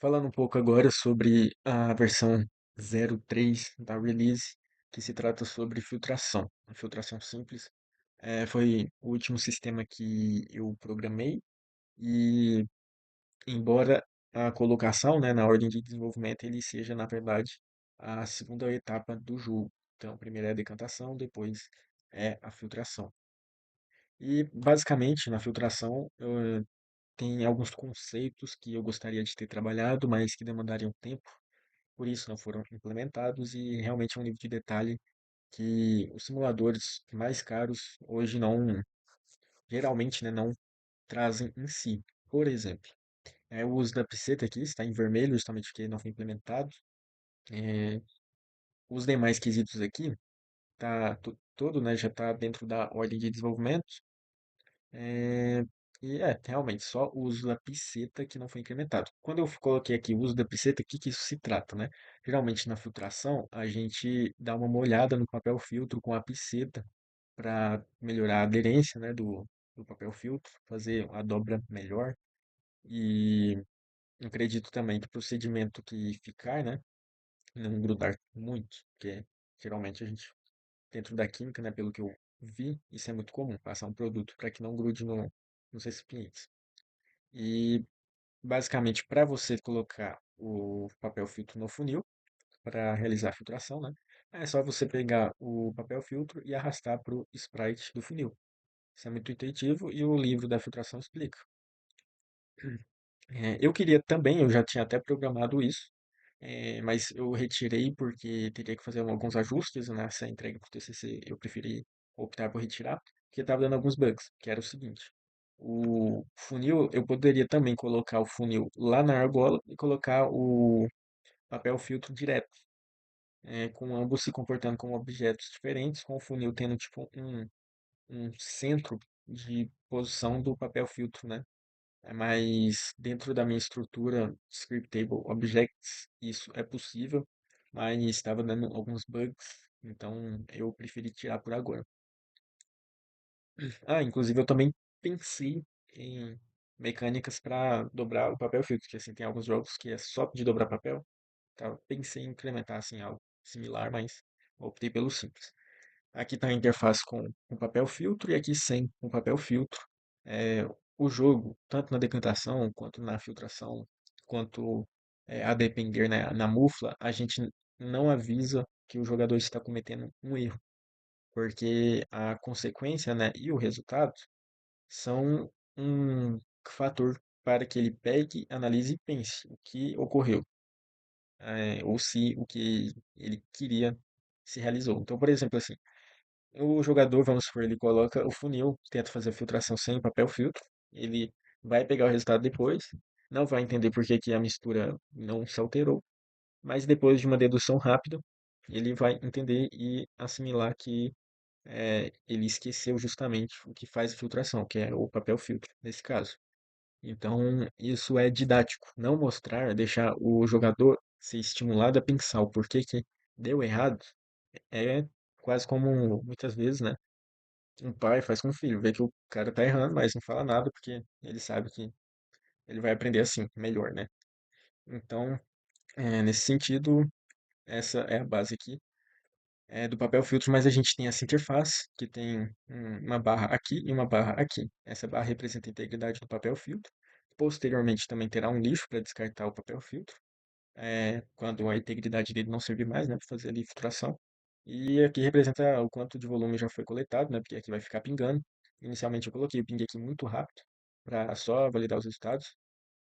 Falando um pouco agora sobre a versão 03 da release, que se trata sobre filtração, a filtração simples. Foi o último sistema que eu programei e, embora a colocação, né, na ordem de desenvolvimento ele seja, na verdade, a segunda etapa do jogo. Então, primeiro é a decantação, depois é a filtração. E, basicamente, na filtração, tem alguns conceitos que eu gostaria de ter trabalhado, mas que demandariam tempo, por isso não foram implementados, e realmente é um nível de detalhe que os simuladores mais caros hoje não, geralmente, né, não trazem em si. Por exemplo, o uso da piceta aqui está em vermelho, justamente porque não foi implementado. É, os demais quesitos aqui, todo, né, já está dentro da ordem de desenvolvimento. É, realmente, só o uso da piceta que não foi incrementado. Quando eu coloquei aqui o uso da piceta, o que que isso se trata, né? Geralmente na filtração, a gente dá uma molhada no papel filtro com a piceta para melhorar a aderência, né, do papel filtro, fazer a dobra melhor. E eu acredito também que o procedimento que ficar, né, não grudar muito, porque geralmente a gente dentro da química, né, pelo que eu vi, isso é muito comum, passar um produto para que não grude nos recipientes. E basicamente, para você colocar o papel filtro no funil, para realizar a filtração, né, é só você pegar o papel filtro e arrastar para o sprite do funil. Isso é muito intuitivo e o livro da filtração explica. Eu queria também, eu já tinha até programado isso, mas eu retirei porque teria que fazer alguns ajustes nessa entrega para o TCC. Eu preferi optar por retirar, porque estava dando alguns bugs, que era o seguinte. O funil, eu poderia também colocar o funil lá na argola e colocar o papel filtro direto, com ambos se comportando como objetos diferentes, com o funil tendo tipo um centro de posição do papel filtro, né? Mas dentro da minha estrutura Scriptable Objects, isso é possível, mas estava dando alguns bugs, então eu preferi tirar por agora. Inclusive eu também pensei em mecânicas para dobrar o papel filtro, que assim, tem alguns jogos que é só de dobrar papel, tá? Pensei em implementar assim algo similar, mas optei pelo simples. Aqui está a interface com papel filtro e aqui sem o papel filtro. É, o jogo, tanto na decantação quanto na filtração, quanto a depender na mufla, a gente não avisa que o jogador está cometendo um erro, porque a consequência, né, e o resultado são um fator para que ele pegue, analise e pense o que ocorreu, ou se o que ele queria se realizou. Então, por exemplo, assim, o jogador, vamos supor, ele coloca o funil, tenta fazer a filtração sem o papel filtro, ele vai pegar o resultado depois, não vai entender por que que a mistura não se alterou, mas depois de uma dedução rápida, ele vai entender e assimilar que ele esqueceu justamente o que faz a filtração, que é o papel filtro, nesse caso. Então, isso é didático, não mostrar, deixar o jogador ser estimulado a pensar o porquê que deu errado, é quase como, muitas vezes, né? Um pai faz com o filho, vê que o cara tá errando, mas não fala nada porque ele sabe que ele vai aprender assim, melhor, né? Então, nesse sentido, essa é a base aqui do papel filtro, mas a gente tem essa interface que tem uma barra aqui e uma barra aqui. Essa barra representa a integridade do papel filtro. Posteriormente, também terá um lixo para descartar o papel filtro, quando a integridade dele não servir mais, né, para fazer ali filtração. E aqui representa o quanto de volume já foi coletado, né, porque aqui vai ficar pingando. Inicialmente eu coloquei o ping aqui muito rápido, para só validar os resultados,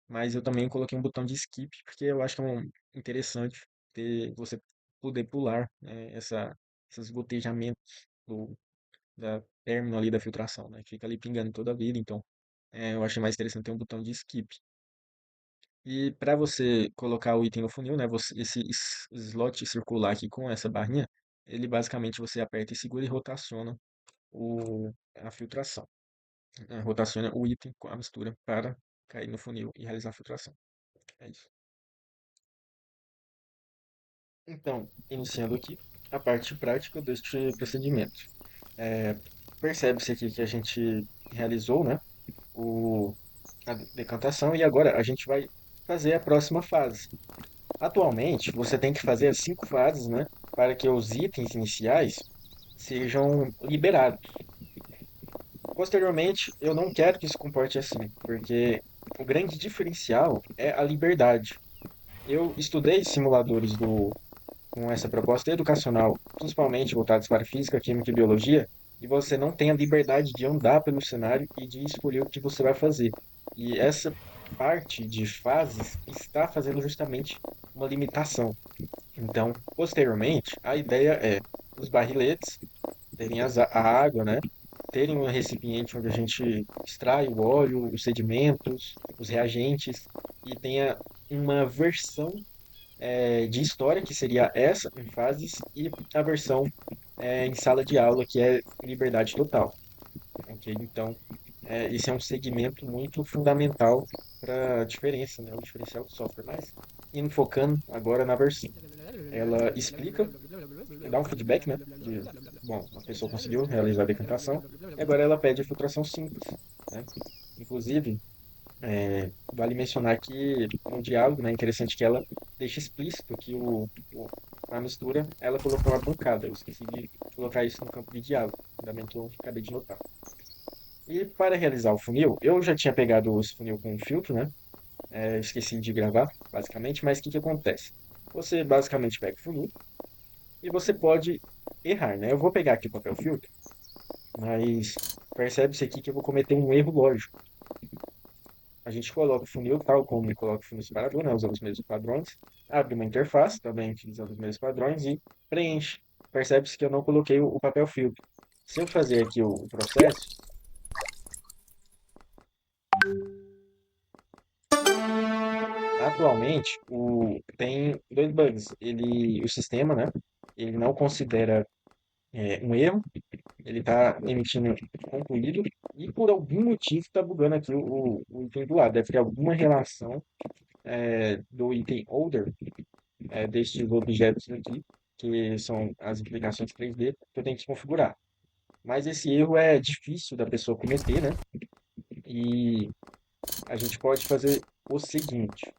mas eu também coloquei um botão de skip, porque eu acho que é interessante ter você poder pular, né, esses gotejamentos da término ali da filtração, né, fica ali pingando toda a vida, então eu achei mais interessante ter um botão de skip. E para você colocar o item no funil, né, esse slot circular aqui com essa barrinha, ele basicamente você aperta e segura e rotaciona a filtração. Rotaciona o item com a mistura para cair no funil e realizar a filtração. É isso. Então, iniciando aqui a parte prática deste procedimento. É, percebe-se aqui que a gente realizou, né, a decantação e agora a gente vai fazer a próxima fase. Atualmente, você tem que fazer as 5 fases, né, para que os itens iniciais sejam liberados. Posteriormente, eu não quero que se comporte assim, porque o grande diferencial é a liberdade. Eu estudei simuladores com essa proposta educacional, principalmente voltados para física, química e biologia, e você não tem a liberdade de andar pelo cenário e de escolher o que você vai fazer. E essa parte de fases está fazendo justamente uma limitação. Então, posteriormente, a ideia é os barriletes terem a água, né? Terem um recipiente onde a gente extrai o óleo, os sedimentos, os reagentes, e tenha uma versão de história, que seria essa em fases, e a versão em sala de aula, que é liberdade total. Ok? Então, esse é um segmento muito fundamental para a diferença, né? O diferencial do software. Mas, indo focando agora na versão. Ela explica, dá um feedback, né? Bom, a pessoa conseguiu realizar a decantação, e agora ela pede a filtração simples, né? Inclusive, vale mencionar que no diálogo, né, é interessante que ela deixa explícito que a mistura, ela colocou uma bancada. Eu esqueci de colocar isso no campo de diálogo, fundamento eu acabei de notar. E para realizar o funil, eu já tinha pegado esse funil com um filtro, né? Esqueci de gravar, basicamente, mas o que que acontece? Você basicamente pega o funil e você pode errar, né? Eu vou pegar aqui o papel filtro, mas percebe-se aqui que eu vou cometer um erro lógico. A gente coloca o funil tal como coloca o funil separador, né? Usando os mesmos padrões. Abre uma interface, também utilizando os mesmos padrões, e preenche. Percebe-se que eu não coloquei o papel filtro. Se eu fazer aqui o processo, atualmente tem dois bugs. O sistema, né? Ele não considera um erro, ele está emitindo concluído, e por algum motivo está bugando aqui o item do lado. Deve ter alguma relação do item holder destes objetos aqui, que são as implicações 3D, que eu tenho que configurar. Mas esse erro é difícil da pessoa cometer, né? E a gente pode fazer o seguinte: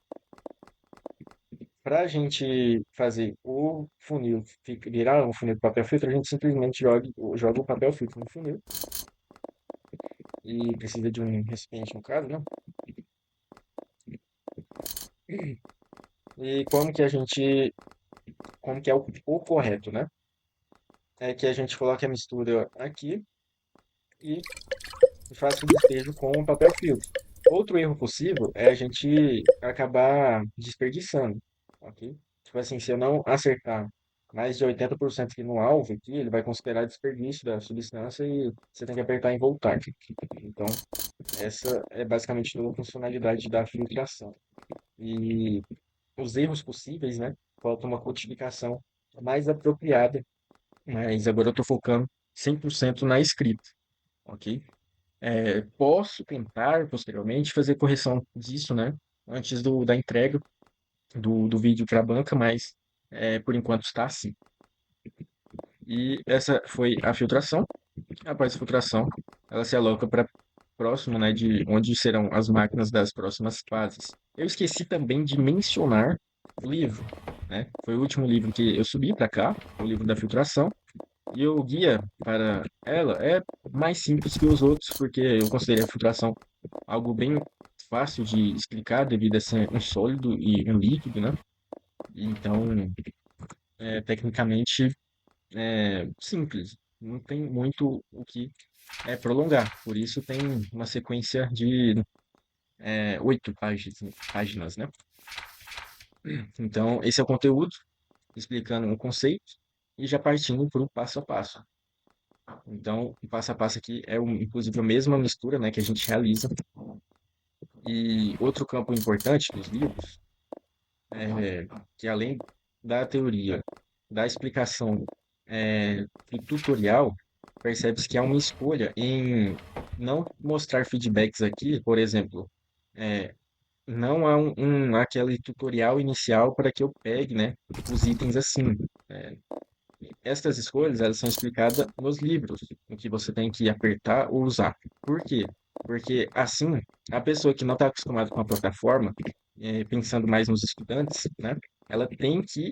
para a gente fazer o funil virar um funil de papel filtro, a gente simplesmente joga o papel filtro no funil, e precisa de um recipiente no caso, né? E como que é o correto, né? É que a gente coloque a mistura aqui e faça o despejo com o papel filtro. Outro erro possível é a gente acabar desperdiçando, ok? Tipo assim, se eu não acertar mais de 80% aqui no alvo aqui, ele vai considerar desperdício da substância e você tem que apertar em voltar. Então, essa é basicamente toda a funcionalidade da filtração. E os erros possíveis, né? Falta uma codificação mais apropriada, mas agora eu estou focando 100% na escrita, ok? Posso tentar posteriormente fazer correção disso, né? Antes da entrega do vídeo para a banca, mas por enquanto está assim. E essa foi a filtração. Após a filtração, ela se aloca para próximo, né, de onde serão as máquinas das próximas fases. Eu esqueci também de mencionar o livro, né? Foi o último livro que eu subi para cá, o livro da filtração. E o guia para ela é mais simples que os outros, porque eu considerei a filtração algo bem fácil de explicar, devido a ser um sólido e um líquido, né? Então, tecnicamente, é simples. Não tem muito o que prolongar. Por isso tem uma sequência de 8 páginas, né? Então, esse é o conteúdo, explicando o conceito e já partindo para o passo a passo. Então, o passo a passo aqui é, inclusive, a mesma mistura, né, que a gente realiza. E outro campo importante dos livros é que, além da teoria, da explicação do tutorial, percebe-se que há uma escolha em não mostrar feedbacks aqui, por exemplo, é, não há aquele tutorial inicial para que eu pegue, né, os itens assim. É, Estas escolhas, elas são explicadas nos livros, o que você tem que apertar ou usar. Por quê? Porque assim, a pessoa que não está acostumada com a plataforma, pensando mais nos estudantes, né? Ela tem que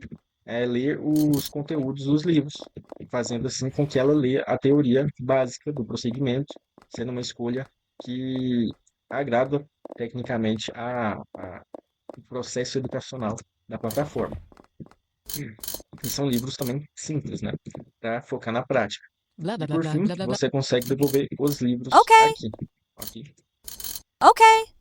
ler os conteúdos dos livros, fazendo assim com que ela leia a teoria básica do procedimento, sendo uma escolha que agrada tecnicamente o processo educacional da plataforma. E são livros também simples, né? Para focar na prática. Blah E blah blah por blah fim, blah blah blah. você consegue devolver os livros Okay, aqui, ok? okay.